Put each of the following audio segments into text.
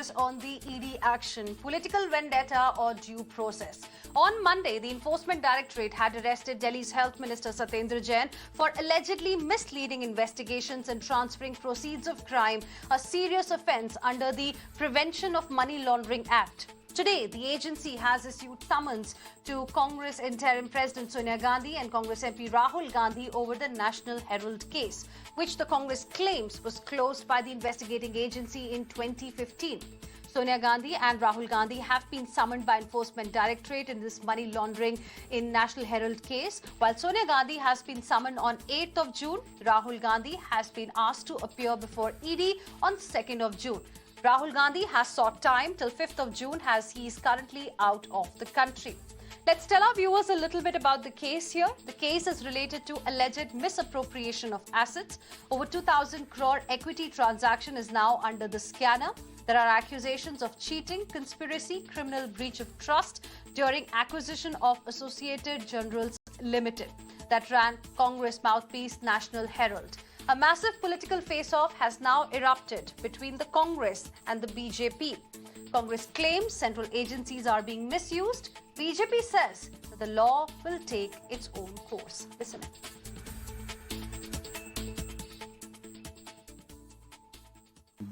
focus on the ED action, political vendetta or due process. On Monday, the Enforcement Directorate had arrested Delhi's Health Minister Satyendra Jain for allegedly misleading investigations and transferring proceeds of crime, a serious offence under the Prevention of Money Laundering Act. Today, the agency has issued summons to Congress interim President Sonia Gandhi and Congress MP Rahul Gandhi over the National Herald case, which the Congress claims was closed by the investigating agency in 2015. Sonia Gandhi and Rahul Gandhi have been summoned by Enforcement Directorate in this money laundering in National Herald case. While Sonia Gandhi has been summoned on 8th of June, Rahul Gandhi has been asked to appear before ED on 2nd of June. Rahul Gandhi has sought time till 5th of June as he is currently out of the country. Let's tell our viewers a little bit about the case here. The case is related to alleged misappropriation of assets. Over 2,000 crore equity transaction is now under the scanner. There are accusations of cheating, conspiracy, criminal breach of trust during acquisition of Associated Generals Limited that ran Congress mouthpiece National Herald. A massive political face-off has now erupted between the Congress and the BJP. Congress claims central agencies are being misused. BJP says that the law will take its own course. Listen.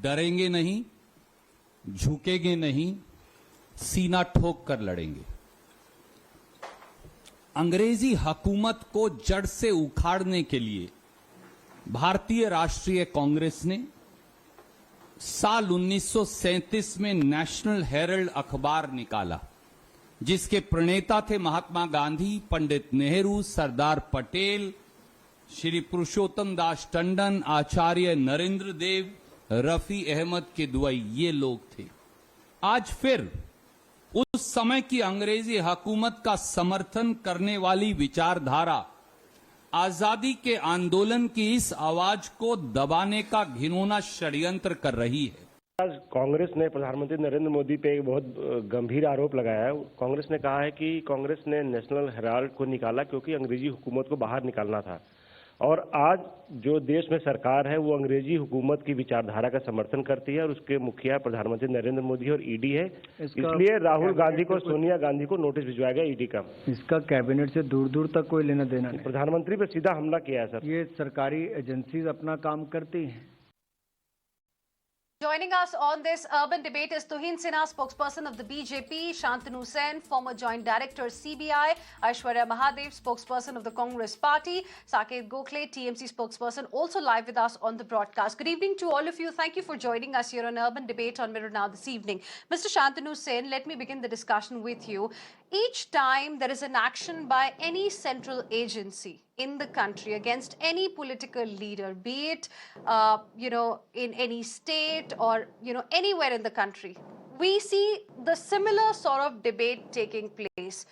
डरेंगे नहीं, झुकेंगे नहीं, सीना ठोक कर लड़ेंगे। अंग्रेजी हुकूमत को जड़ से उखाड़ने के लिए भारतीय राष्ट्रीय कांग्रेस ने साल 1937 में नेशनल हेरल्ड अखबार निकाला, जिसके प्रणेता थे महात्मा गांधी, पंडित नेहरू, सरदार पटेल, श्री पुरुषोत्तम दास टंडन, आचार्य नरेंद्र देव, रफी अहमद किदवई, ये लोग थे। आज फिर उस समय की अंग्रेजी हुकूमत का समर्थन करने वाली विचारधारा आजादी के आंदोलन की इस आवाज को दबाने का घिनौना षड्यंत्र कर रही है। आज कांग्रेस ने प्रधानमंत्री नरेंद्र मोदी पे एक बहुत गंभीर आरोप लगाया है। कांग्रेस ने कहा है कि कांग्रेस ने नेशनल हेराल्ड को निकाला क्योंकि अंग्रेजी हुकूमत को बाहर निकालना था, और आज जो देश में सरकार है वो अंग्रेजी हुकूमत की विचारधारा का समर्थन करती है और उसके मुखिया प्रधानमंत्री नरेंद्र मोदी और ईडी है। इसलिए राहुल गांधी को, सोनिया गांधी को नोटिस भिजवाया गया ईडी का। इसका कैबिनेट से दूर दूर तक कोई लेना देना नहीं। प्रधानमंत्री पे सीधा हमला किया है सर। ये सरकारी एजेंसीज अपना काम करती हैं। Joining us on this urban debate is Tuhin Sinha, spokesperson of the BJP, Shantanu Sen, former Joint Director CBI, Aiyshwarya Mahadev, spokesperson of the Congress Party, Saket Gokhale, TMC spokesperson, also live with us on the broadcast. Good evening to all of you. Thank you for joining us here on Urban Debate on Mirror Now this evening. Mr. Shantanu Sen, let me begin the discussion with you. Each time there is an action by any central agency in the country against any political leader, be it, in any state or, anywhere in the country, we see the similar sort of debate taking place.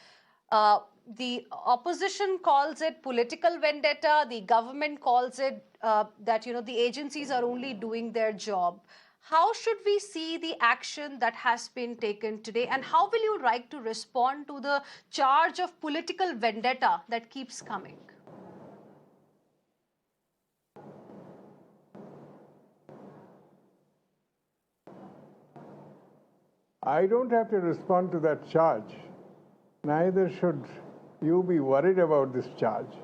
The opposition calls it political vendetta. The government calls it that, the agencies are only doing their job. How should we see the action that has been taken today, and how will you like to respond to the charge of political vendetta that keeps coming? I don't have to respond to that charge. Neither should you be worried about this charge.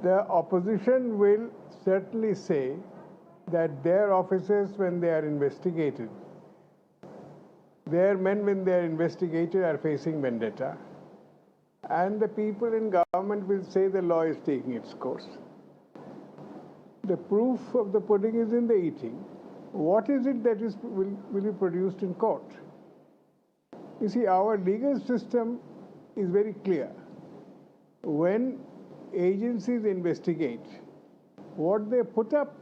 The opposition will certainly say that their officers, when they are investigated, their men, when they are investigated, are facing vendetta. And the people in government will say the law is taking its course. The proof of the pudding is in the eating. What is it that will be produced in court? You see, our legal system is very clear. When agencies investigate, what they put up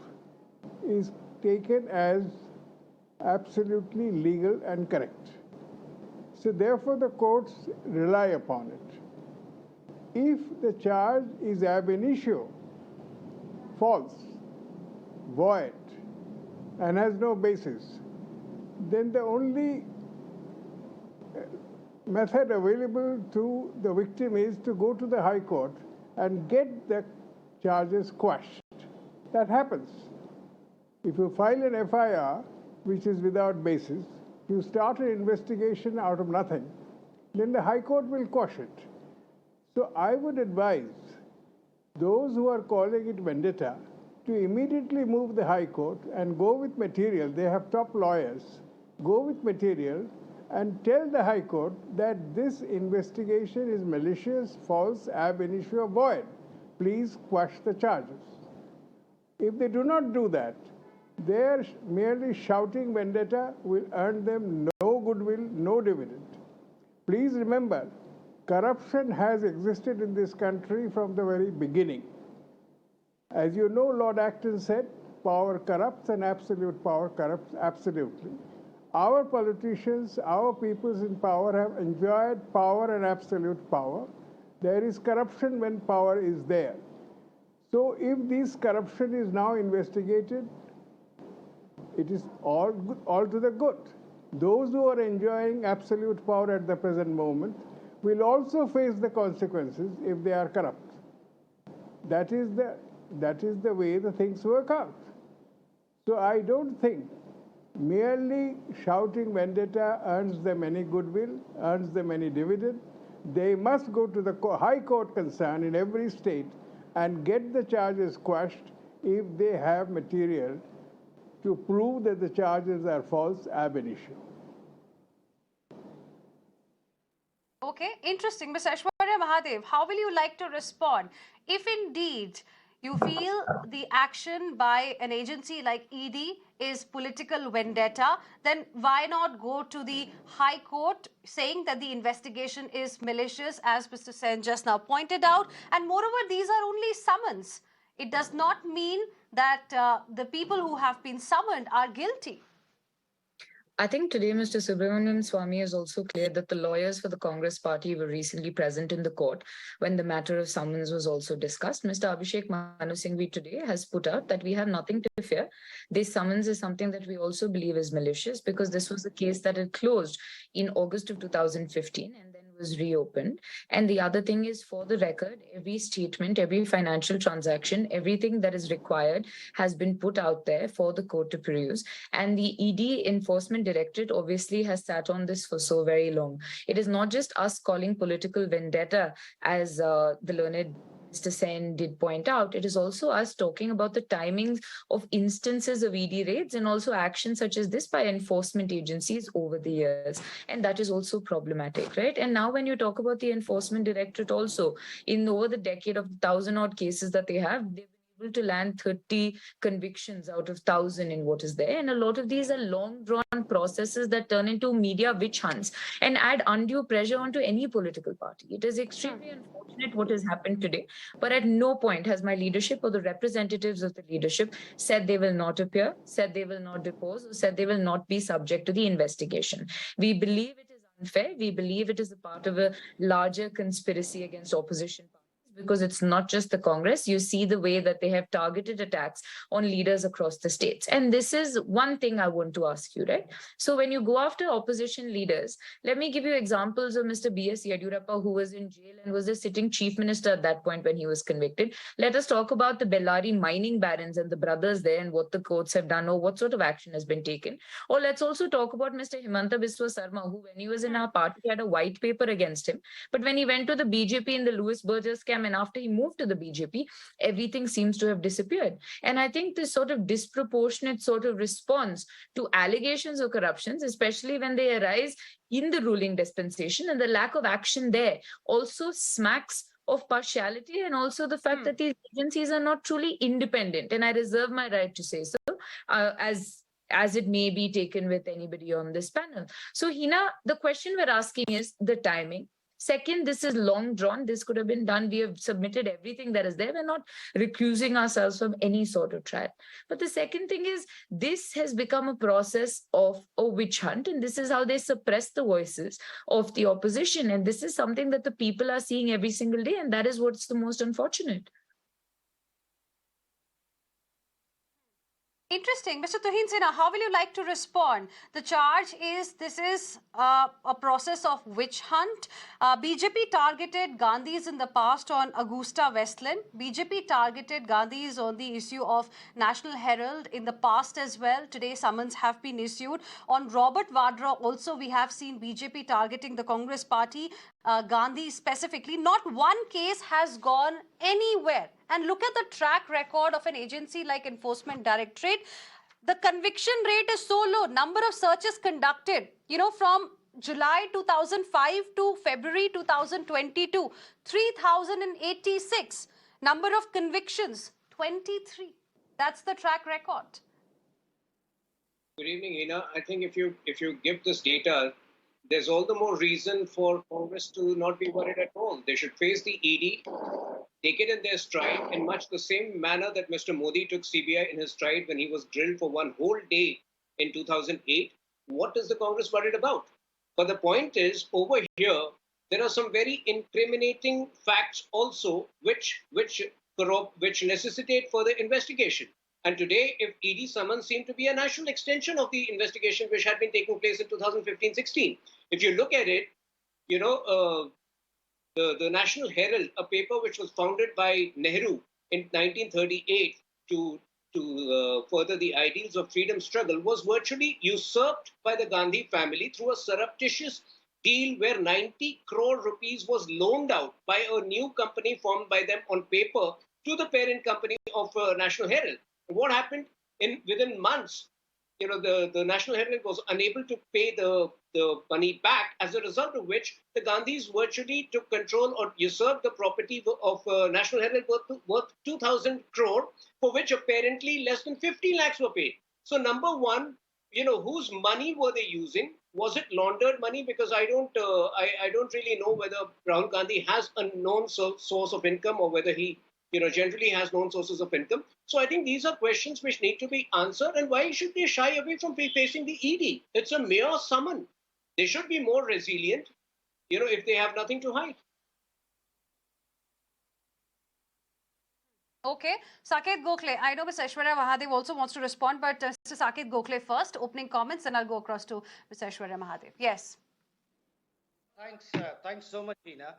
is taken as absolutely legal and correct. So therefore the courts rely upon it. If the charge is ab initio, false, void, and has no basis, then the only method available to the victim is to go to the High Court and get the charges quashed. That happens. If you file an FIR, which is without basis, you start an investigation out of nothing, then the High Court will quash it. So I would advise those who are calling it vendetta to immediately move the High Court and go with material. They have top lawyers. Go with material and tell the High Court that this investigation is malicious, false, ab initio, void. Please quash the charges. If they do not do that, their merely shouting vendetta will earn them no goodwill, no dividend. Please remember, corruption has existed in this country from the very beginning. As you know, Lord Acton said, power corrupts and absolute power corrupts absolutely. Our politicians, our peoples in power have enjoyed power and absolute power. There is corruption when power is there. So if this corruption is now investigated, it is all to the good. Those who are enjoying absolute power at the present moment will also face the consequences if they are corrupt. That is the way the things work out. So I don't think merely shouting vendetta earns them any goodwill, earns them any dividend. They must go to the High Court concerned in every state and get the charges quashed if they have material to prove that the charges are false ab initio. Okay, interesting. Ms. Aiyshwarya Mahadev, how will you like to respond? If indeed you feel the action by an agency like ED is political vendetta, then why not go to the High Court saying that the investigation is malicious, as Mr. Sen just now pointed out? And moreover, these are only summons. It does not mean that the people who have been summoned are guilty. I think today Mr. Subramanian Swamy has also cleared that the lawyers for the Congress party were recently present in the court when the matter of summons was also discussed. Mr. Abhishek Manu Singhvi today has put out that we have nothing to fear. This summons is something that we also believe is malicious because this was a case that had closed in August of 2015 and then was reopened. And the other thing is, for the record, every statement, every financial transaction, everything that is required has been put out there for the court to peruse. And the ED Enforcement Directorate obviously has sat on this for so very long. It is not just us calling political vendetta, as the learned Mr. Sen did point out. It is also us talking about the timings of instances of ED raids and also actions such as this by enforcement agencies over the years. And that is also problematic, right? And now when you talk about the Enforcement Directorate also, in over the decade of 1,000-odd cases that they have, they've been able to land 30 convictions out of 1,000 in what is there. And a lot of these are long-drawn processes that turn into media witch hunts and add undue pressure onto any political party. It is extremely unfortunate what has happened today, but at no point has my leadership or the representatives of the leadership said they will not appear, said they will not depose, or said they will not be subject to the investigation. We believe it is unfair. We believe it is a part of a larger conspiracy against opposition parties, because it's not just the Congress. You see the way that they have targeted attacks on leaders across the states. And this is one thing I want to ask you, right? So when you go after opposition leaders, let me give you examples of Mr. B.S. Yediyurappa, who was in jail and was the sitting chief minister at that point when he was convicted. Let us talk about the Bellary mining barons and the brothers there and what the courts have done or what sort of action has been taken. Or let's also talk about Mr. Himanta Biswa Sarma, who when he was in our party had a white paper against him. But when he went to the BJP in the Louis Burgess scam, and after he moved to the BJP, everything seems to have disappeared. And I think this sort of disproportionate sort of response to allegations of corruptions, especially when they arise in the ruling dispensation, and the lack of action there also smacks of partiality, and also the fact that these agencies are not truly independent. And I reserve my right to say so, as it may be taken with anybody on this panel. So Heena, the question we're asking is the timing. Second, this is long drawn. This could have been done. We have submitted everything that is there. We're not recusing ourselves from any sort of trial. But the second thing is, this has become a process of a witch hunt, and this is how they suppress the voices of the opposition. And this is something that the people are seeing every single day, and that is what's the most unfortunate. Interesting. Mr. Tuhin Sinha, how will you like to respond? The charge is this is a process of witch hunt. BJP targeted Gandhis in the past on Augusta Westland. BJP targeted Gandhis on the issue of National Herald in the past as well. Today, summons have been issued. On Robert Vadra, also, we have seen BJP targeting the Congress party, Gandhi specifically. Not one case has gone anywhere. And look at the track record of an agency like Enforcement Directorate. The conviction rate is so low. Number of searches conducted, from July 2005 to February 2022, 3,086. Number of convictions, 23. That's the track record. Good evening, Heena. I think if you give this data, there's all the more reason for Congress to not be worried at all. They should face the ED, take it in their stride in much the same manner that Mr. Modi took CBI in his stride when he was grilled for one whole day in 2008. What is the Congress worried about? But the point is, over here, there are some very incriminating facts also which necessitate further investigation. And today, if ED summons seem to be a natural extension of the investigation which had been taking place in 2015-16. If you look at it, the National Herald, a paper which was founded by Nehru in 1938 to further the ideals of freedom struggle, was virtually usurped by the Gandhi family through a surreptitious deal where 90 crore rupees was loaned out by a new company formed by them on paper to the parent company of National Herald. What happened within months? The National Herald was unable to pay the money back, as a result of which the Gandhis virtually took control or usurped the property of National Herald worth 2,000 crore, for which apparently less than 50 lakhs were paid. So number one, whose money were they using? Was it laundered money? Because I don't really know whether Rahul Gandhi has a known source of income, or whether he generally has known sources of income. So I think these are questions which need to be answered. And why should they shy away from facing the ED? It's a mere summon. They should be more resilient, if they have nothing to hide. Okay. Saket Gokhale. I know Ms. Aiyshwarya Mahadev also wants to respond, but Mr. Saket Gokhale first, opening comments, and I'll go across to Ms. Aiyshwarya Mahadev. Yes. Thanks so much, Heena.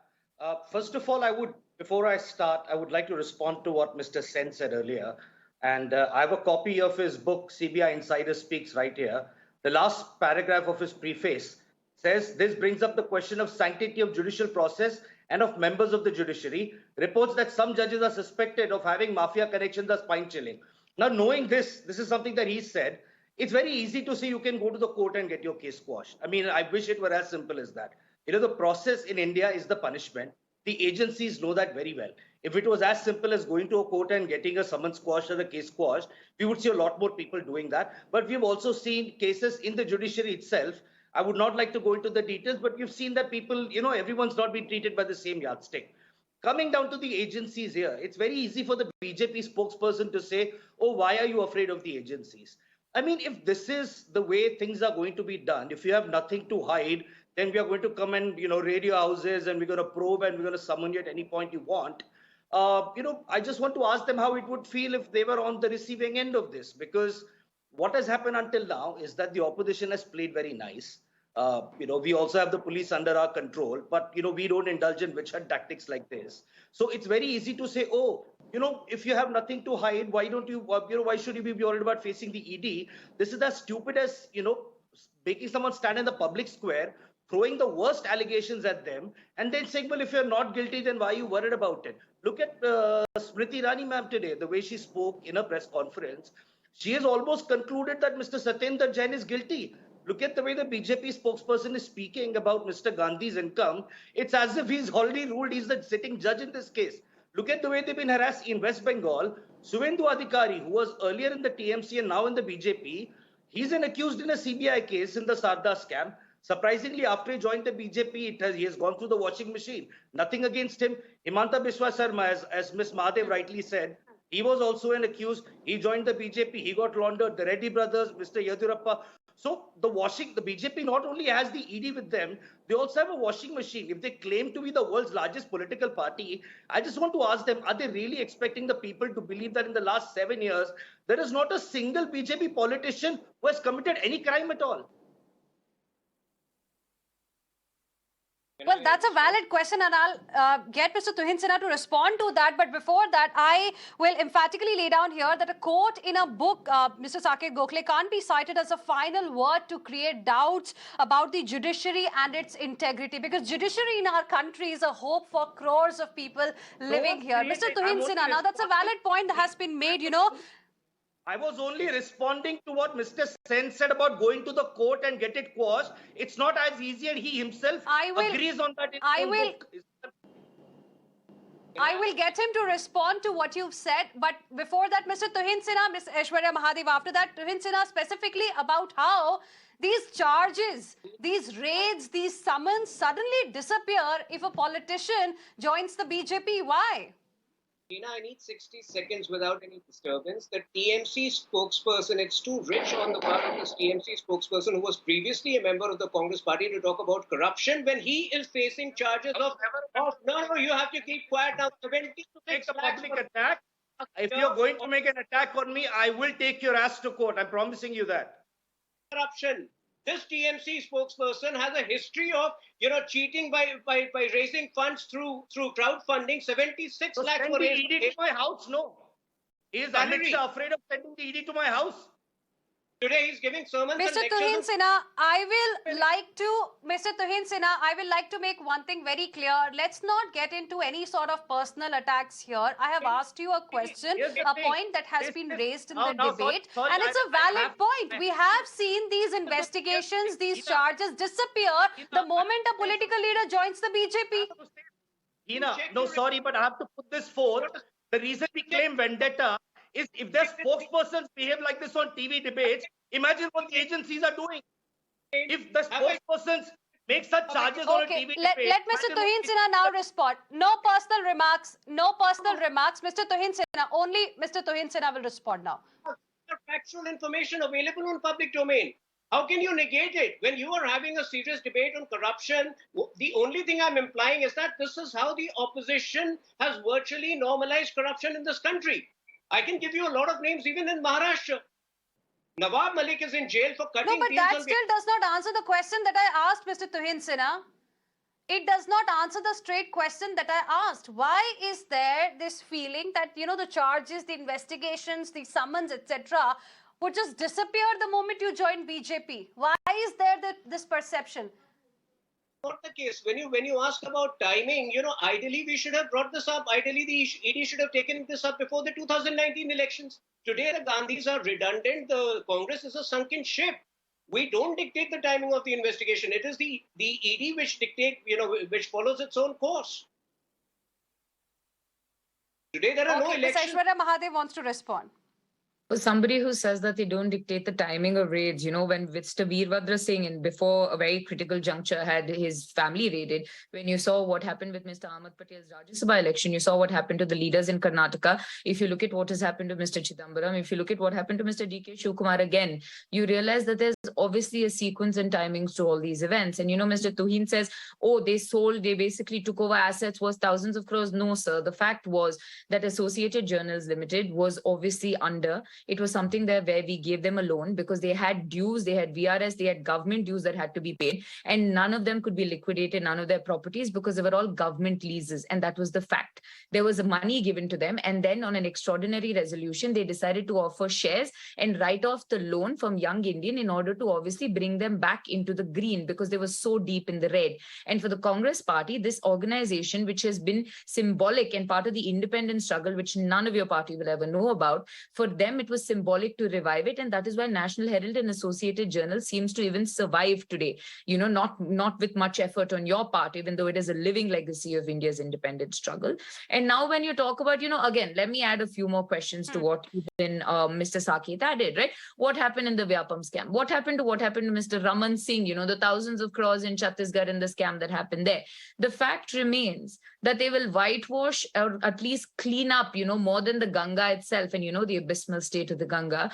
First of all, before I start, I would like to respond to what Mr. Sen said earlier. And I have a copy of his book, CBI Insider Speaks, right here. The last paragraph of his preface says, this brings up the question of sanctity of judicial process and of members of the judiciary. Reports that some judges are suspected of having mafia connections are spine-chilling. Now, knowing this is something that he said. It's very easy to say you can go to the court and get your case squashed. I mean, I wish it were as simple as that. The process in India is the punishment. The agencies know that very well. If it was as simple as going to a court and getting a summons squashed or the case squashed, we would see a lot more people doing that. But we've also seen cases in the judiciary itself. I would not like to go into the details, but you've seen that people, everyone's not been treated by the same yardstick. Coming down to the agencies here, it's very easy for the BJP spokesperson to say, oh, why are you afraid of the agencies? I mean, if this is the way things are going to be done, if you have nothing to hide, then we are going to come and, raid your houses, and we're going to probe, and we're going to summon you at any point you want. I just want to ask them how it would feel if they were on the receiving end of this, because what has happened until now is that the opposition has played very nice. We also have the police under our control, but, we don't indulge in witch hunt tactics like this. So it's very easy to say, oh, if you have nothing to hide, why don't you, why should you be worried about facing the ED? This is as stupid as, making someone stand in the public square, throwing the worst allegations at them, and then saying, well, if you're not guilty, then why are you worried about it? Look at Smriti Irani ma'am today, the way she spoke in a press conference. She has almost concluded that Mr. Satendra Jain is guilty. Look at the way the BJP spokesperson is speaking about Mr. Gandhi's income. It's as if he's already ruled he's the sitting judge in this case. Look at the way they've been harassed in West Bengal. Suvendu Adhikari, who was earlier in the TMC and now in the BJP, he's an accused in a CBI case in the Sarda scam. Surprisingly, after he joined the BJP, he has gone through the washing machine. Nothing against him. Himanta Biswa Sarma, as Ms. Mahadev rightly said, he was also an accused. He joined the BJP. He got laundered. The Reddy brothers, Mr. Yadurappa. So the BJP not only has the ED with them, they also have a washing machine. If they claim to be the world's largest political party, I just want to ask them, are they really expecting the people to believe that in the last 7 years, there is not a single BJP politician who has committed any crime at all? Well, that's a valid question, and I'll get Mr. Tuhin Sinha to respond to that. But before that, I will emphatically lay down here that a quote in a book, Mr. Saket Gokhale, can't be cited as a final word to create doubts about the judiciary and its integrity, because judiciary in our country is a hope for crores of people living here. Mr. Tuhin Sinha, now that's a valid point that has been made, you know. I was only responding to what Mr. Sen said about going to the court and get it quashed. It's not as easy, and he himself agrees on that in his own book. I will get him to respond to what you've said. But before that, Mr. Tuhin Sinha, Ms. Aiyshwarya Mahadev, after that, Tuhin Sinha specifically about how these charges, these raids, these summons suddenly disappear if a politician joins the BJP. Why? Heena, I need 60 seconds without any disturbance. The TMC spokesperson, it's too rich on the part of this TMC spokesperson who was previously a member of the Congress party to talk about corruption when he is facing charges of no, you have to keep quiet now. 76 make a public attack. If you're going to make an attack on me, I will take your ass to court. I'm promising you that. Corruption. This TMC spokesperson has a history of, cheating by raising funds through crowdfunding. 76 lakhs were raised. Send the ED to my house, no. Is Amit Shah afraid of sending the ED to my house? Today he's giving sermons. Mr. Tuhin Sinha, I will like to make one thing very clear. Let's not get into any sort of personal attacks here. I have asked you a question, a point that has been raised in the debate, and it's a valid point. We have seen these investigations, these charges disappear the moment a political leader joins the BJP. Heena, no, sorry, but I have to put this forth. The reason we claim vendetta is if their spokespersons behave like this on TV debates, imagine what the agencies are doing. If the spokespersons make such charges on a TV debate... Let Mr. Tuhin Sinha now respond. No personal remarks. No personal remarks. Mr. Tuhin Sinha, only Mr. Tuhin Sinha will respond now. Factual information available on public domain. How can you negate it? When you are having a serious debate on corruption, the only thing I'm implying is that this is how the opposition has virtually normalized corruption in this country. I can give you a lot of names, even in Maharashtra. Nawab Malik is in jail for cutting deals. No, but that still does not answer the question that I asked, Mr. Tuhin Sinha. It does not answer the straight question that I asked. Why is there this feeling that, the charges, the investigations, the summons, etc., would just disappear the moment you join BJP? Why is there this perception? Not the case. When you ask about timing, ideally we should have brought this up. Ideally, the ED should have taken this up before the 2019 elections. Today, the Gandhis are redundant. The Congress is a sunken ship. We don't dictate the timing of the investigation. It is the ED which dictate, which follows its own course. Today, there are no elections. Aiyshwarya Mahadev wants to respond. Somebody who says that they don't dictate the timing of raids, when Mr. Veerbhadra Singh, and before a very critical juncture, had his family raided, when you saw what happened with Mr. Ahmed Patel's Rajya Sabha election, you saw what happened to the leaders in Karnataka. If you look at what has happened to Mr. Chidambaram, if you look at what happened to Mr. D.K. Shivkumar again, you realize that there's obviously a sequence and timings to all these events. And, Mr. Tuhin says, they basically took over assets worth thousands of crores. No, sir. The fact was that Associated Journals Limited was obviously under. It was something there where we gave them a loan because they had dues, they had VRS, they had government dues that had to be paid, and none of them could be liquidated, none of their properties, because they were all government leases, and that was the fact. There was money given to them, and then on an extraordinary resolution, they decided to offer shares and write off the loan from Young Indian in order to obviously bring them back into the green because they were so deep in the red. And for the Congress party, this organization, which has been symbolic and part of the independent struggle, which none of your party will ever know about, for them, it was symbolic to revive it, and that is why National Herald and Associated Journal seems to even survive today, not with much effort on your part, even though it is a living legacy of India's independent struggle. And now when you talk about, again, let me add a few more questions to what even Mr. Saket added, right? What happened in the Vyapam scam? What happened to Mr. Raman Singh, the thousands of crores in Chhattisgarh and the scam that happened there? The fact remains that they will whitewash or at least clean up, more than the Ganga itself and, the abysmal state state of the Ganga,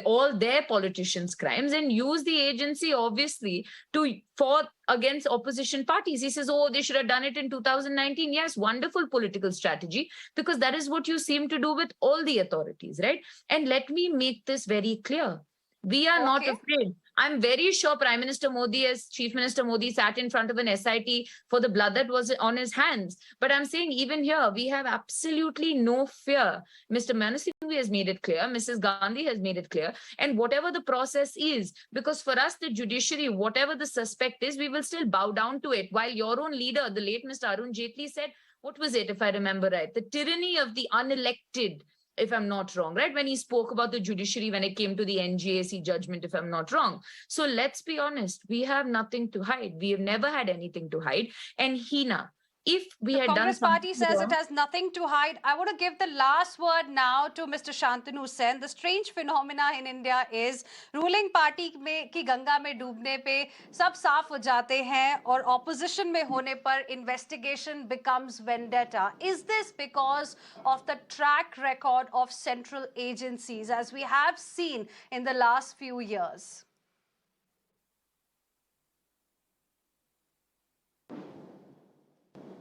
all their politicians' crimes, and use the agency obviously to for against opposition parties. He says, oh, they should have done it in 2019. Yes, wonderful political strategy, because that is what you seem to do with all the authorities, right? And let me make this very clear. We are not afraid. I'm very sure Prime Minister Modi, as Chief Minister Modi, sat in front of an SIT for the blood that was on his hands. But I'm saying even here, we have absolutely no fear. Mr. Manu Singhvi has made it clear. Mrs. Gandhi has made it clear. And whatever the process is, because for us, the judiciary, whatever the suspect is, we will still bow down to it. While your own leader, the late Mr. Arun Jaitley, said, what was it, if I remember right? The tyranny of the unelected, if I'm not wrong, right? When he spoke about the judiciary, when it came to the NGAC judgment, if I'm not wrong. So let's be honest, we have nothing to hide. We have never had anything to hide. And Heena, if we had done Congress party says wrong, it has nothing to hide. I want to give the last word now to Mr. Shantanu Sen. The strange phenomena in India is ruling party में की गंगा में डूबने पे सब साफ हो जाते हैं और opposition में होने पर investigation becomes vendetta. Is this because of the track record of central agencies as we have seen in the last few years?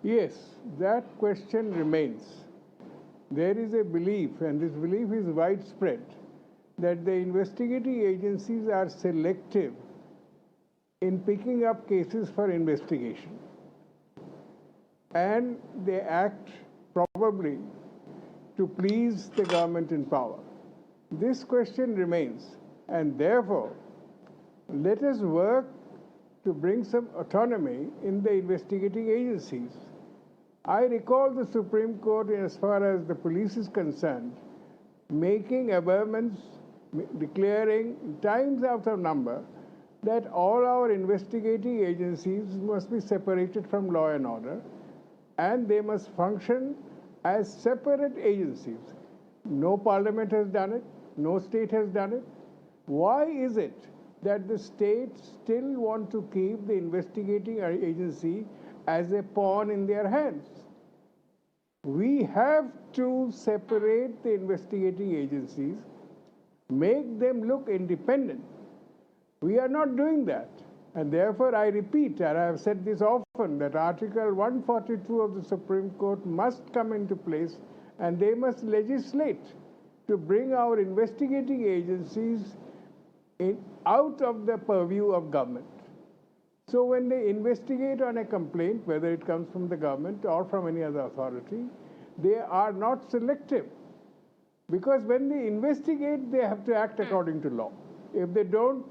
Yes, that question remains. There is a belief, and this belief is widespread, that the investigating agencies are selective in picking up cases for investigation. And they act probably to please the government in power. This question remains, and therefore, let us work to bring some autonomy in the investigating agencies. I recall the Supreme Court, as far as the police is concerned, making amendments, declaring times after number that all our investigating agencies must be separated from law and order, and they must function as separate agencies. No parliament has done it, no state has done it. Why is it that the states still want to keep the investigating agency as a pawn in their hands? We have to separate the investigating agencies, make them look independent. We are not doing that. And therefore, I repeat, and I have said this often, that Article 142 of the Supreme Court must come into place, and they must legislate to bring our investigating agencies out of the purview of government. So when they investigate on a complaint, whether it comes from the government or from any other authority, they are not selective. Because when they investigate, they have to act according to law. If they don't,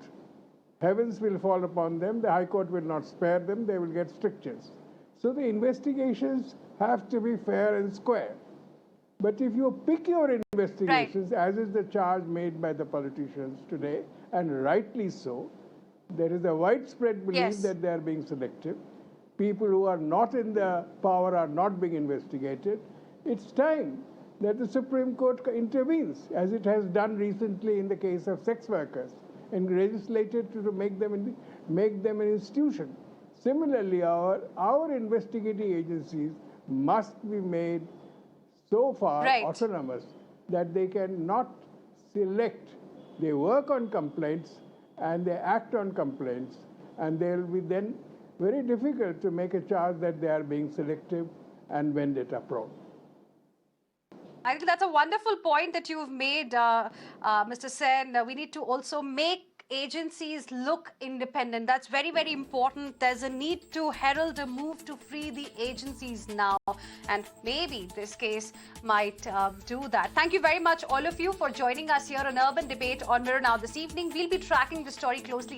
heavens will fall upon them. The High Court will not spare them. They will get strictures. So the investigations have to be fair and square. But if you pick your investigations, as is the charge made by the politicians today, and rightly so, there is a widespread belief that they are being selective. People who are not in the power are not being investigated. It's time that the Supreme Court intervenes, as it has done recently in the case of sex workers, and legislated to make them an institution. Similarly, our investigating agencies must be made so far autonomous that they cannot select. They work on complaints and they act on complaints, and they will be then very difficult to make a charge that they are being selective and vendetta prone. I think that's a wonderful point that you've made, Mr. Sen. We need to also make agencies look independent. That's very, very important. There's a need to herald a move to free the agencies now. And maybe this case might do that. Thank you very much, all of you, for joining us here on Urban Debate on Mirror Now this evening. We'll be tracking the story closely.